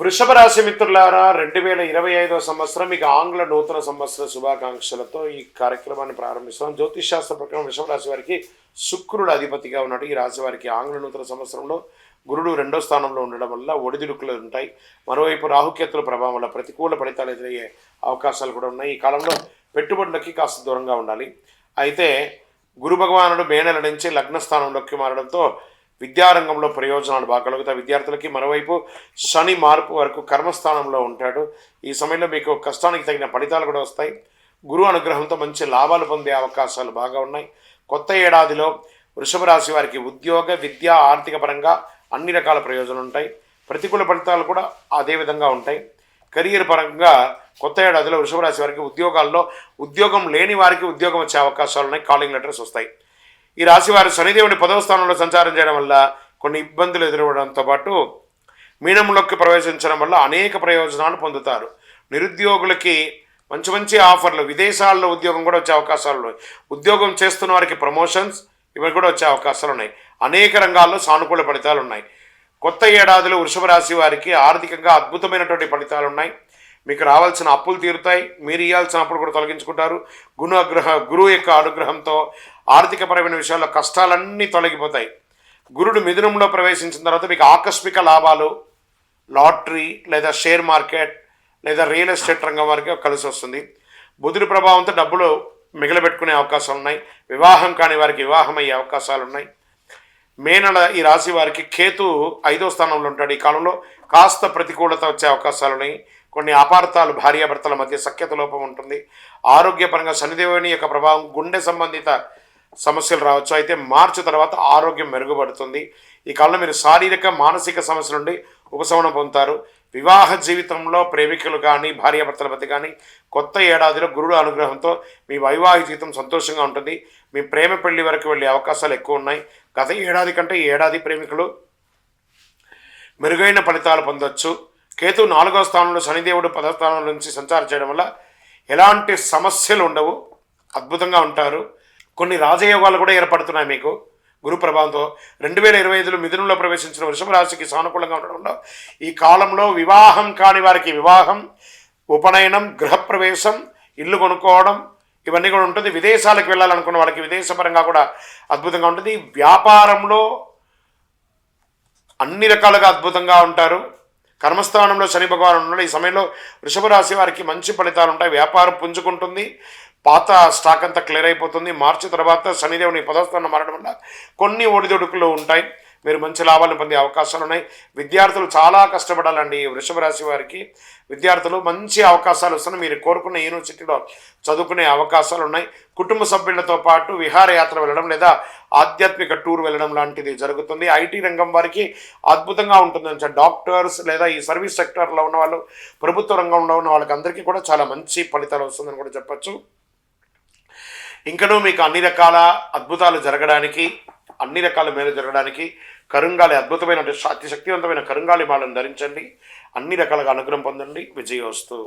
వృషభ రాశి మిత్రులారా 2025వ సంవత్సరం మీకు ఆంగ్ల నూతన సంవత్సర శుభాకాంక్షలతో ఈ కార్యక్రమాన్ని ప్రారంభిస్తాం. జ్యోతిష్ శాస్త్ర ప్రకారం వృషభ రాశి వారికి శుక్రుడు అధిపతిగా ఉన్నాడు. ఈ రాశి వారికి ఆంగ్ల నూతన సంవత్సరంలో గురుడు 2వ స్థానంలో ఉండడం వల్ల ఒడిదుడుకులు ఉంటాయి. మరోవైపు రాహుకేతుల ప్రభావం వల్ల ప్రతికూల ఫలితాలు ఎదురయ్యే అవకాశాలు కూడా ఉన్నాయి. ఈ కాలంలో పెట్టుబడులకి కాస్త దూరంగా ఉండాలి. అయితే గురు భగవానుడు మే నెల నుంచి లగ్న స్థానంలోకి మారడంతో విద్యారంగంలో ప్రయోజనాలు బాగా కలుగుతాయి విద్యార్థులకి. మరోవైపు శని మార్పు వరకు కర్మస్థానంలో ఉంటాడు. ఈ సమయంలో మీకు కష్టానికి తగిన ఫలితాలు కూడా వస్తాయి. గురు అనుగ్రహంతో మంచి లాభాలు పొందే అవకాశాలు బాగా ఉన్నాయి. కొత్త ఏడాదిలో వృషభ రాశి వారికి ఉద్యోగ, విద్య, ఆర్థిక పరంగా అన్ని రకాల ప్రయోజనాలు ఉంటాయి. ప్రతికూల ఫలితాలు కూడా అదే విధంగా ఉంటాయి. కెరీర్ పరంగా కొత్త ఏడాదిలో వృషభ రాశి వారికి ఉద్యోగాల్లో ఉద్యోగం లేని వారికి ఉద్యోగం వచ్చే అవకాశాలు ఉన్నాయి. కాలింగ్ లెటర్స్ వస్తాయి. ఈ రాశి వారు శనిదేవుని 10వ స్థానంలో సంచారం చేయడం వల్ల కొన్ని ఇబ్బందులు ఎదురవడంతో పాటు మీనంలోకి ప్రవేశించడం వల్ల అనేక ప్రయోజనాలు పొందుతారు. నిరుద్యోగులకి మంచి మంచి ఆఫర్లు, విదేశాల్లో ఉద్యోగం కూడా వచ్చే అవకాశాలు ఉన్నాయి. ఉద్యోగం చేస్తున్న వారికి ప్రమోషన్స్ ఇవి కూడా వచ్చే అవకాశాలు ఉన్నాయి. అనేక రంగాల్లో సానుకూల ఫలితాలు ఉన్నాయి. కొత్త ఏడాదిలో వృషభ రాశి వారికి ఆర్థికంగా అద్భుతమైనటువంటి ఫలితాలు ఉన్నాయి. మీకు రావాల్సిన అప్పులు తీరుతాయి. మీరు ఇవ్వాల్సిన అప్పులు కూడా తొలగించుకుంటారు. గురువు యొక్క అనుగ్రహంతో ఆర్థికపరమైన విషయాల్లో కష్టాలన్నీ తొలగిపోతాయి. గురుడు మిథునంలో ప్రవేశించిన తర్వాత మీకు ఆకస్మిక లాభాలు, లాటరీ లేదా షేర్ మార్కెట్ లేదా రియల్ ఎస్టేట్ రంగం వారికి కలిసి వస్తుంది. బుధుడి ప్రభావంతో డబ్బులు మిగిలిపెట్టుకునే అవకాశాలు ఉన్నాయి. వివాహం కాని వారికి వివాహం అయ్యే అవకాశాలు ఉన్నాయి. మే నెల ఈ రాశి వారికి కేతు 5వ స్థానంలో ఉంటాడు. ఈ కాలంలో కాస్త ప్రతికూలత వచ్చే అవకాశాలు ఉన్నాయి. కొన్ని అపార్థాలు, భార్యాభర్తల మధ్య సఖ్యత లోపం ఉంటుంది. ఆరోగ్యపరంగా శనిదేవుని యొక్క ప్రభావం గుండె సంబంధిత సమస్యలు రావచ్చు. అయితే మార్చి తర్వాత ఆరోగ్యం మెరుగుపడుతుంది. ఈ కాలంలో మీరు శారీరక, మానసిక సమస్యల నుండి ఉపశమనం పొందుతారు. వివాహ జీవితంలో ప్రేమికులు కానీ భార్యాభర్తల మధ్య కానీ కొత్త ఏడాదిలో గురుడు అనుగ్రహంతో మీ వైవాహిక జీవితం సంతోషంగా ఉంటుంది. మీ ప్రేమ పెళ్లి వరకు వెళ్ళే అవకాశాలు ఎక్కువ ఉన్నాయి. గత ఏడాది కంటే ఈ ఏడాది ప్రేమికులు మెరుగైన ఫలితాలు పొందొచ్చు. కేతు 4వ స్థానంలో, శనిదేవుడు 10వ స్థానం నుంచి సంచారం చేయడం వల్ల ఎలాంటి సమస్యలు ఉండవు, అద్భుతంగా ఉంటారు. కొన్ని రాజయోగాలు కూడా ఏర్పడుతున్నాయి మీకు గురు ప్రభావంతో. 2025లో మిథునంలో ప్రవేశించిన వృషభ రాశికి సానుకూలంగా ఉండడంలో ఈ కాలంలో వివాహం కాని వారికి వివాహం, ఉపనయనం, గృహప్రవేశం, ఇల్లు కొనుక్కోవడం ఇవన్నీ కూడా ఉంటుంది. విదేశాలకు వెళ్ళాలనుకున్న వాళ్ళకి విదేశపరంగా కూడా అద్భుతంగా ఉంటుంది. వ్యాపారంలో అన్ని రకాలుగా అద్భుతంగా ఉంటారు. కర్మస్థానంలో శని భగవాన్ ఉన్నాడు. ఈ సమయంలో వృషభ రాశి వారికి మంచి ఫలితాలు ఉంటాయి. వ్యాపారం పుంజుకుంటుంది. పాత స్టాక్ అంతా క్లియర్ అయిపోతుంది. మార్చి తర్వాత శనిదేవుని 10వ స్థానం మారడం వల్ల కొన్ని ఒడిదొడుకులు ఉంటాయి. మీరు మంచి లాభాలను పొందే అవకాశాలు ఉన్నాయి. విద్యార్థులు చాలా కష్టపడాలండి. వృషభ రాశి వారికి విద్యార్థులు మంచి అవకాశాలు వస్తున్నాయి. మీరు కోరుకున్న యూనివర్సిటీలో చదువుకునే అవకాశాలు ఉన్నాయి. కుటుంబ సభ్యులతో పాటు విహారయాత్ర వెళ్ళడం లేదా ఆధ్యాత్మిక టూర్ వెళ్ళడం లాంటిది జరుగుతుంది. ఐటీ రంగం వారికి అద్భుతంగా ఉంటుంది. డాక్టర్స్ లేదా ఈ సర్వీస్ సెక్టర్లో ఉన్న వాళ్ళు, ప్రభుత్వ రంగంలో ఉన్న వాళ్ళకి అందరికీ కూడా చాలా మంచి ఫలితాలు వస్తుందని కూడా చెప్పచ్చు. ఇంకనూ మీకు అన్ని రకాల అద్భుతాలు జరగడానికి, అన్ని రకాల మేలు జరగడానికి కరుంగాలి అద్భుతమైన అతి శక్తివంతమైన కరుంగాలి మాలను ధరించండి. అన్ని రకాలుగా అనుగ్రహం పొందండి. విజయోస్తు.